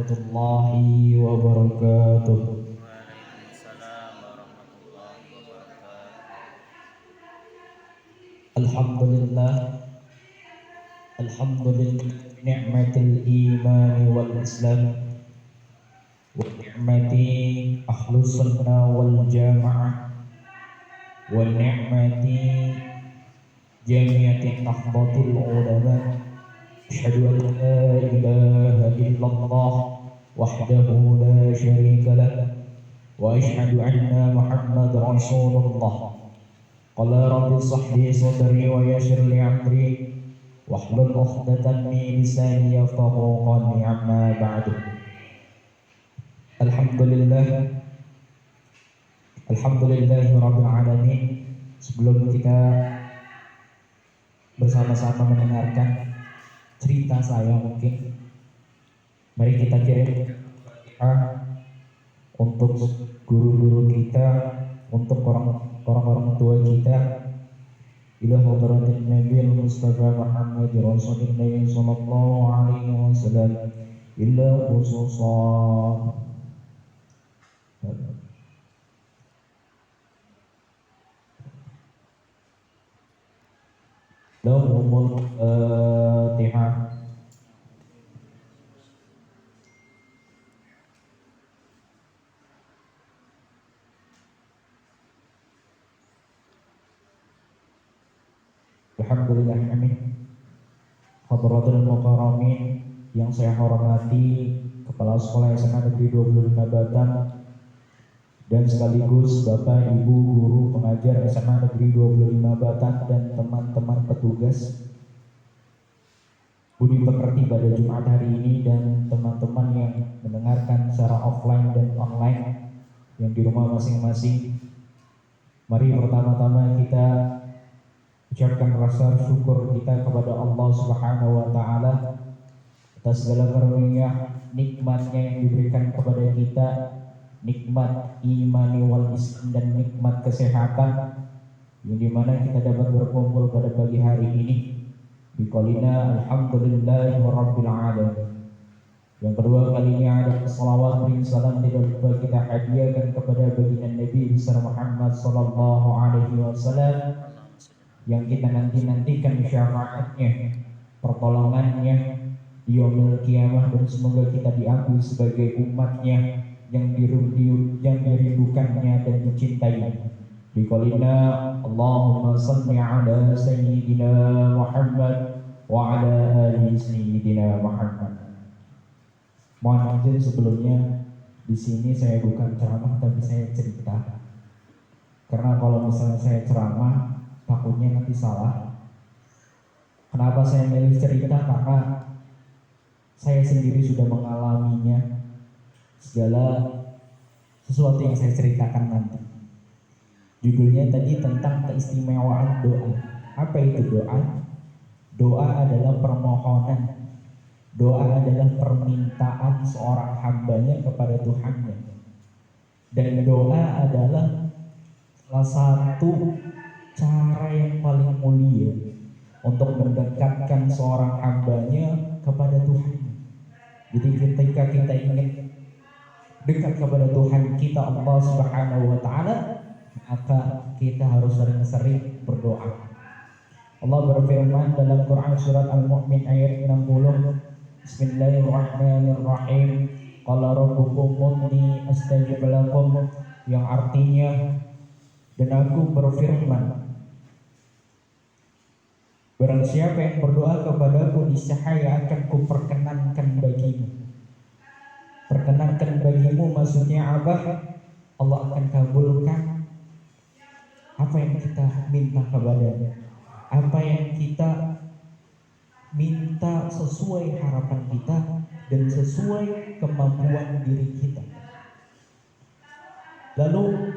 warahmatullahi wabarakatuh. Waalaikumsalam warahmatullahi wabarakatuh. Alhamdulillah, alhamdulillah ni'matil iman wal islam wa ni'mati ahlus sunnah wal jamaah wa ni'mati jami'ati nahdlatul ulama. Asyhadu an la ilaha illallah wahdahu la syarika lah wa asyhadu anna Muhammad rasulullah. Qala rabbi shrah li sadri wa yassir li amri wahlul 'uqdatam min lisani yafqahu qawli, amma ba'du. Alhamdulillahirabbil alamin. Sebelum kita bersama-sama mendengarkan cerita saya, mungkin mari kita kirim untuk guru-guru kita, untuk orang-orang tua kita, ila hadratin Nabi Mustafa Muhammad Rasulullah sallallahu alaihi wasallam, illa khususan lahumul Fatihah. Alhamdulillah, amin. Hadratul mukarramin yang saya hormati, Kepala Sekolah SMA Negeri 25 Batang, dan sekaligus Bapak Ibu guru pengajar SMA Negeri 25 Batang dan teman-teman petugas. Budi pekerti pada Jumat hari ini dan teman-teman yang mendengarkan secara offline dan online yang di rumah masing-masing. Mari pertama-tama kita ucapkan rasa syukur kita kepada Allah Subhanahu wa taala atas segala karunia nikmatnya yang diberikan kepada kita, nikmat imani wal islam dan nikmat kesehatan, yang dimana kita dapat berkumpul pada pagi hari ini. Biqaulina alhamdulillahi rabbil alamin. Yang kedua kalinya ada salawat dan salam tidak lupa kita hadiahkan kepada baginda Nabi besar Muhammad sallallahu alaihi wasallam, yang kita nantikan syafaatnya, pertolongannya di yaumil qiyamah, dan semoga kita diambil sebagai umatnya yang dirindukannya dan dicintai. Biqaulina Allahumma salli ala sayyidina Muhammad wa ala ali sayyidina Muhammad. Mohon izin sebelumnya, di sini saya bukan ceramah tapi saya cerita. Karena kalau misalnya saya ceramah takutnya nanti salah. Kenapa saya milih cerita? Karena saya sendiri sudah mengalaminya, segala sesuatu yang saya ceritakan nanti. Judulnya tadi tentang keistimewaan doa. Apa itu doa? Doa adalah permohonan. Doa adalah permintaan seorang hambanya kepada Tuhannya. Dan doa adalah salah satu cara yang paling mulia untuk mendekatkan seorang hambanya kepada Tuhan. Jadi ketika kita ingin dekat kepada Tuhan kita Allah Subhanahu wa taala, maka kita harus sering-sering berdoa. Allah berfirman dalam Quran surat Al-Mu'min ayat 60, Bismillahirrahmanirrahim, qala rabbukum ud'uni astajib lakum, yang artinya, dan aku berfirman, barang siapa yang berdoa kepadaku niscaya akan kuperkenankan bagimu. Perkenankan bagimu maksudnya apa? Allah akan kabulkan apa yang kita minta kepadanya, apa yang kita minta sesuai harapan kita dan sesuai kemampuan diri kita. Lalu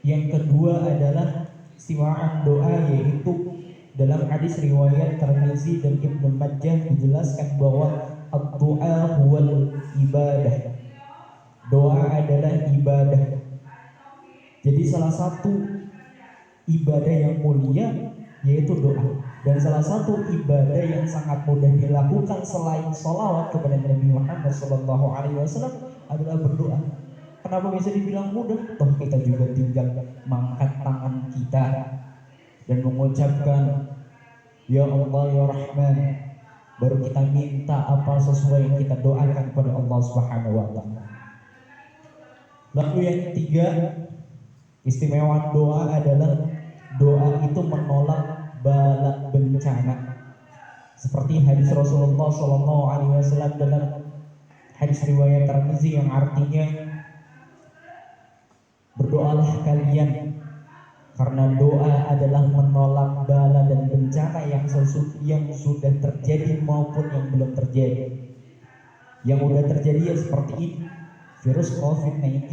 yang kedua adalah istiwaan doa, yaitu dalam hadis riwayat Tirmizi dan Ibnu Majah dijelaskan bahwa ad-du'a huwal ibadah. Doa adalah ibadah. Jadi salah satu ibadah yang mulia yaitu doa. Dan salah satu ibadah yang sangat mudah dilakukan selain sholawat kepada Nabi Muhammad SAW adalah berdoa. Kenapa bisa dibilang mudah? Toh kita juga tinggal mengangkat tangan kita dan mengucapkan Ya Allah ya Rahman. Baru kita minta apa sesuai yang kita doakan kepada Allah Subhanahu wa taala. Lalu yang ketiga, istimewa doa adalah doa itu menolak bala bencana. Seperti hadis Rasulullah SAW dalam hadis riwayat Tirmizi yang artinya berdoalah kalian karena doa adalah menolak bala dan bencana yang sudah terjadi maupun yang belum terjadi. Yang sudah terjadi ya seperti ini, virus COVID-19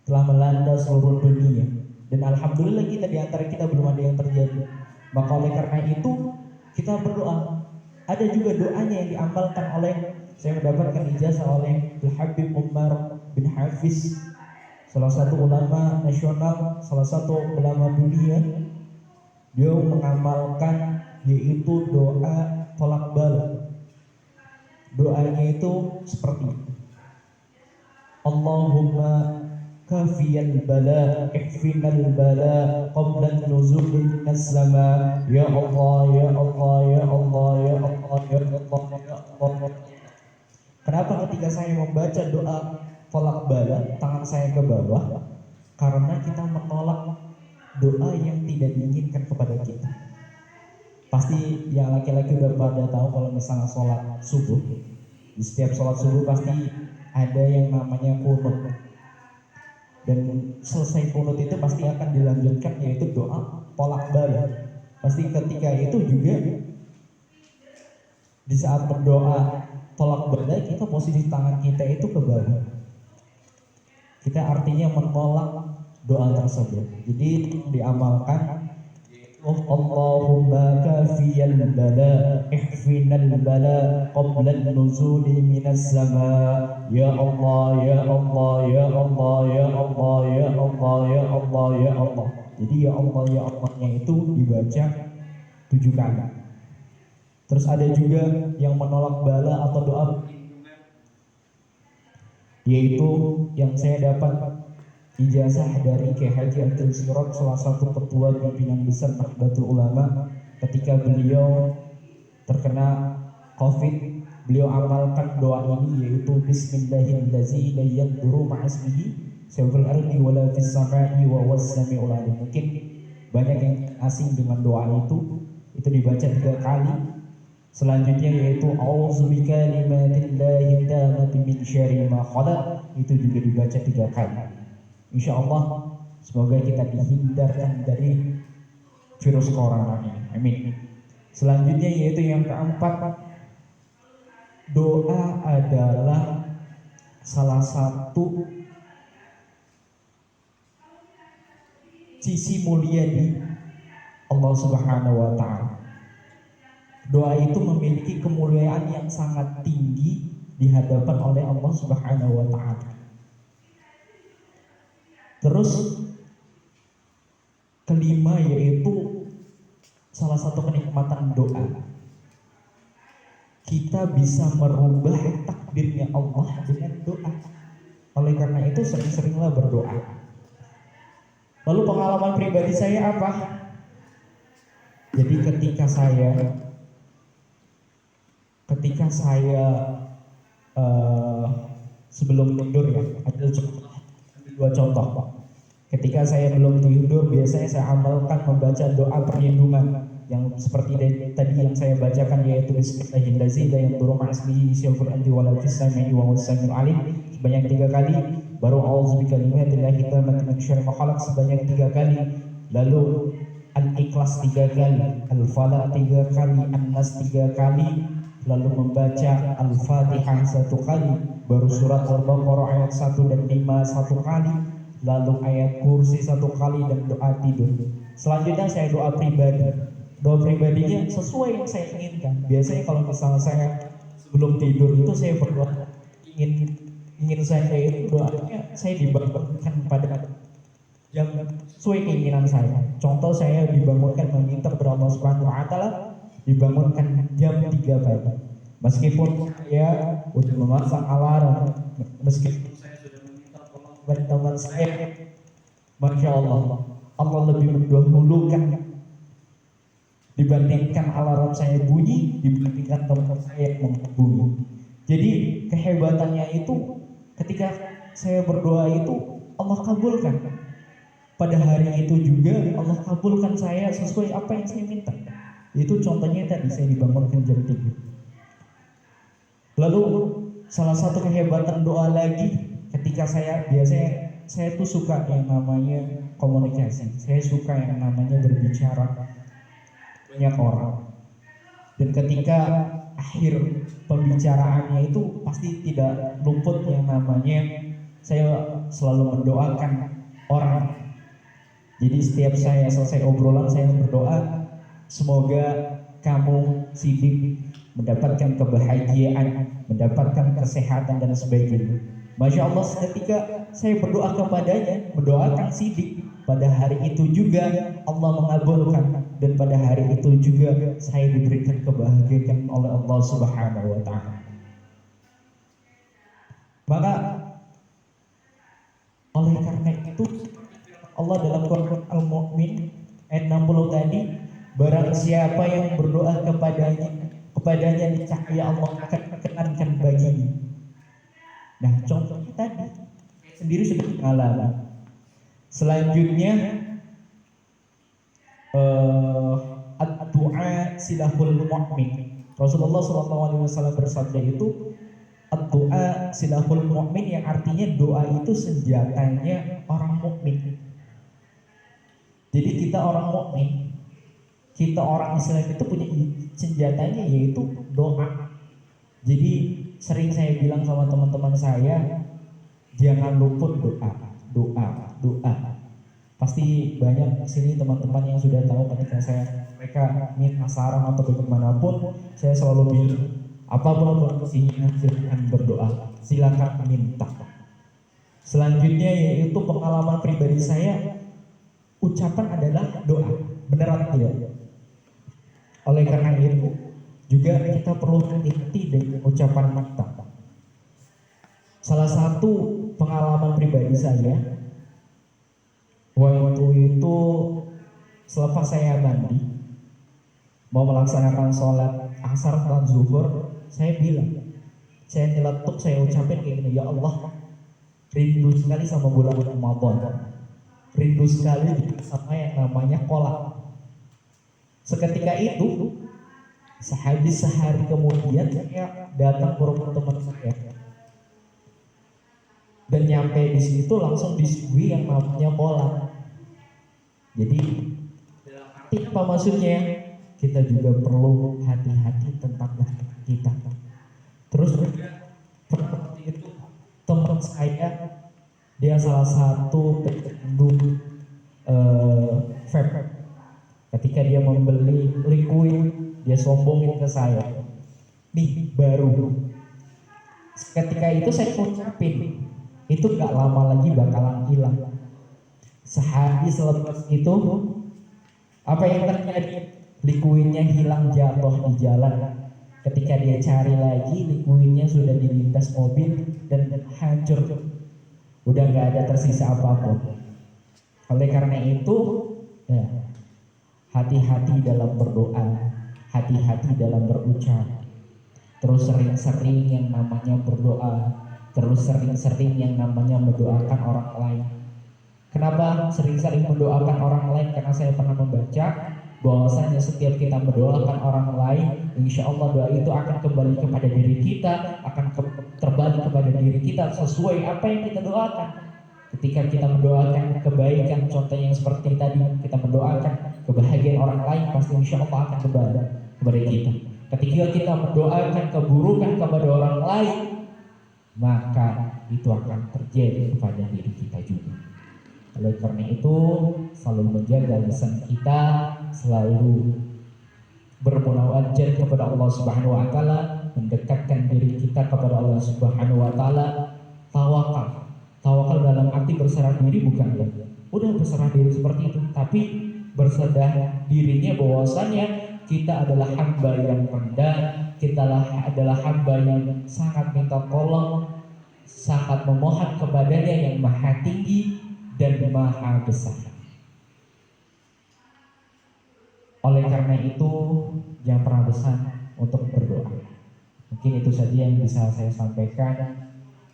telah melanda seluruh dunia dan alhamdulillah kita di antara kita belum ada yang terjadi. Maka oleh karena itu kita berdoa. Ada juga doanya yang diamalkan oleh, saya mendapatkan ijazah oleh Al-Habib Umar bin Hafiz, salah satu ulama nasional, salah satu ulama dunia. Dia mengamalkan yaitu doa tolak bala. Doanya itu seperti Allahumma kafiyal bala ihfinal bala qabla nuzul minas sama ya Allah ya Allah ya Allah ya Allah ya Allah ya Allah. Kenapa ketika saya membaca doa tolak bala tangan saya ke bawah? Karena kita menolak doa yang tidak diinginkan kepada kita. Pasti yang laki-laki udah pada tahu kalau misalnya sholat subuh, di setiap sholat subuh pasti ada yang namanya kunut. Dan selesai kunut itu pasti akan dilanjutkan yaitu doa tolak bala. Pasti ketika itu juga di saat berdoa tolak bala kita posisi tangan kita itu ke bawah. Kita artinya menolak doa tersebut. Jadi diamalkan Allahumma kafiyal bala ihfinal bala qabla nuzuli minas sama ya Allah ya Allah ya Allah ya Allah ya Allah ya Allah ya Allah. Jadi ya Allah ya Allahnya itu dibaca 7 kali. Terus ada juga yang menolak bala atau doa yaitu yang saya dapat ijazah dari Kiai Haji Abdul Sirot, salah satu ketua pimpinan besar Nahdlatul Ulama. Ketika beliau terkena COVID, beliau amalkan doa ini yaitu Bismillahirrahmanirrahim la yadurru ma'asmihi fil ardi wala fis samai wa huwas samiul alim. Mungkin banyak yang asing dengan doa itu dibaca 3 kali. Selanjutnya yaitu A'udzubika limatillahid damati min syarri ma khalaq, itu juga dibaca 3 kali. Insya Allah semoga kita dihindarkan dari virus corona ini. Amin. Selanjutnya yaitu yang keempat, doa adalah salah satu sisi mulia di Allah Subhanahu wa taala. Doa itu memiliki kemuliaan yang sangat tinggi di hadapan oleh Allah Subhanahu wa taala. Terus kelima yaitu salah satu kenikmatan doa. Kita bisa merubah takdirnya Allah dengan doa. Oleh karena itu sering-seringlah berdoa. Lalu pengalaman pribadi saya apa? Jadi ketika saya sebelum tidur ya, ada 2 contoh Pak. Ketika saya belum tidur, biasanya saya amalkan membaca doa perlindungan yang seperti tadi yang saya bacakan yaitu Bismillahirrahmanirrahim la yadurru ma'asmihi fil ardi wala fis samai wa huwas samiul alim sebanyak 3 kali. Baru A'udzubika limatillahid damati min syarri ma khalaq sebanyak 3 kali. Lalu Al-Ikhlas 3 kali, Al-Falaq 3 kali, An-Nas 3 kali. Lalu membaca Al-Fatihah 1 kali. Baru surat Al-Baqarah ayat 1 dan 5 1 kali. Lalu ayat kursi 1 kali dan doa tidur. Selanjutnya saya doa pribadi. Doa pribadinya sesuai yang saya inginkan. Biasanya kalau misalnya saya sebelum tidur itu saya berdoa ingin saya itu doanya saya dibangunkan pada yang sesuai keinginan saya. Contoh saya dibangunkan meminta kepada Allah Subhanahu wa taala, dibangunkan jam 3 pagi. Meskipun saya udah memasang alarm, meskipun saya sudah meminta tolong kepada teman saya, Masya Allah, Allah lebih mendahulukan dibandingkan alarm saya bunyi, dibandingkan teman saya yang bunyi. Jadi kehebatannya itu ketika saya berdoa itu Allah kabulkan. Pada hari itu juga Allah kabulkan saya sesuai apa yang saya minta. Itu contohnya tadi saya dibangunkan jam 3. Lalu salah satu kehebatan doa lagi ketika biasanya saya tuh suka yang namanya komunikasi. Saya suka yang namanya berbicara banyak orang. Dan ketika akhir pembicaraannya itu pasti tidak luput yang namanya saya selalu mendoakan orang. Jadi setiap saya selesai obrolan saya berdoa, semoga kamu Sidik mendapatkan kebahagiaan, mendapatkan kesehatan dan sebagainya. Masya Allah, ketika saya berdoa kepadanya, mendoakan Sidik, pada hari itu juga Allah mengabulkan, dan pada hari itu juga saya diberikan kebahagiaan oleh Allah Subhanahu wa taala. Maka oleh karena itu Allah dalam Quran Al-Mu'min ayat 60 tadi, barang siapa yang berdoa kepadanya cahaya Allah akan perkenankan baginya. Nah, contohnya tadi saya sendiri sudah mengalami. Selanjutnya ad-du'a silahul mu'min. Rasulullah SAW bersabda itu, ad-du'a silahul mu'min, yang artinya doa itu senjatanya orang mukmin. Jadi kita orang mukmin, kita orang Islam itu punya senjatanya yaitu doa. Jadi sering saya bilang sama teman-teman saya, jangan luput doa. Pasti banyak sini teman-teman yang sudah tahu ketika mereka minta saran atau bagaimanapun, saya selalu bilang, apapun kondisinya silakan berdoa, silakan minta. Selanjutnya yaitu pengalaman pribadi saya, ucapan adalah doa, beneran tidak? Oleh karena itu juga kita perlu hati-hati dengan ucapan kita. Salah satu pengalaman pribadi saya, waktu itu selepas saya mandi mau melaksanakan sholat asar dan zuhur, saya bilang, saya nyeletuk, saya ucapin kayak gini, ya Allah, rindu sekali sama bulan Ramadan, rindu sekali sama yang namanya kolak. Seketika itu, sehari kemudian saya datang ke rumah teman saya, dan nyampe di situ langsung disuguhi yang namanya kolak. Jadi apa maksudnya? Kita juga perlu hati-hati tentang kita. Terus itu teman saya, dia salah satu pecandu vape. Ketika dia membeli liquid, dia sombongin ke saya, nih baru. Ketika itu saya ucapin, itu gak lama lagi bakalan hilang. Sehari selepas itu, apa yang terjadi? Liquidnya hilang, jatuh di jalan. Ketika dia cari lagi, liquidnya sudah dilindas mobil dan hancur, udah gak ada tersisa apapun. Oleh karena itu, ya, hati-hati dalam berdoa, hati-hati dalam berucap. Terus sering-sering yang namanya berdoa, terus sering-sering yang namanya mendoakan orang lain. Kenapa sering-sering mendoakan orang lain? Karena saya pernah membaca bahwasanya setiap kita mendoakan orang lain, insya Allah doa itu akan kembali kepada diri kita, akan terbalik kepada diri kita sesuai apa yang kita doakan. Ketika kita mendoakan kebaikan, contohnya yang seperti tadi, kita mendoakan kebahagiaan orang lain, pasti insya Allah akan kembali kepada kita. Ketika kita mendoakan keburukan kepada orang lain, maka itu akan terjadi kepada diri kita juga. Oleh karena itu, selalu menjaga lisan kita, selalu bermunajat kepada Allah Subhanahu wa taala, mendekatkan diri kita kepada Allah Subhanahu wa taala, tawakal. Tawakal dalam arti berserah diri, bukan ya. Udah berserah diri seperti itu, tapi bersedar dirinya bahwasannya kita adalah hamba yang rendah, kita adalah hamba yang sangat minta tolong, sangat memohon kepadanya yang maha tinggi dan maha besar. Oleh karena itu, jangan pernah bosan untuk berdoa. Mungkin itu saja yang bisa saya sampaikan.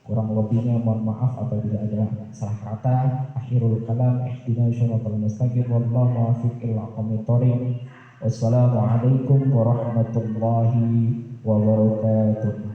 Kurang lebihnya mohon maaf apabila ada salah kata. Akhirul kalam, ihdina syiratal mustaqim, wallahu muwaffiq ila aqwamit thoriq. Wassalamualaikum warahmatullahi wabarakatuh.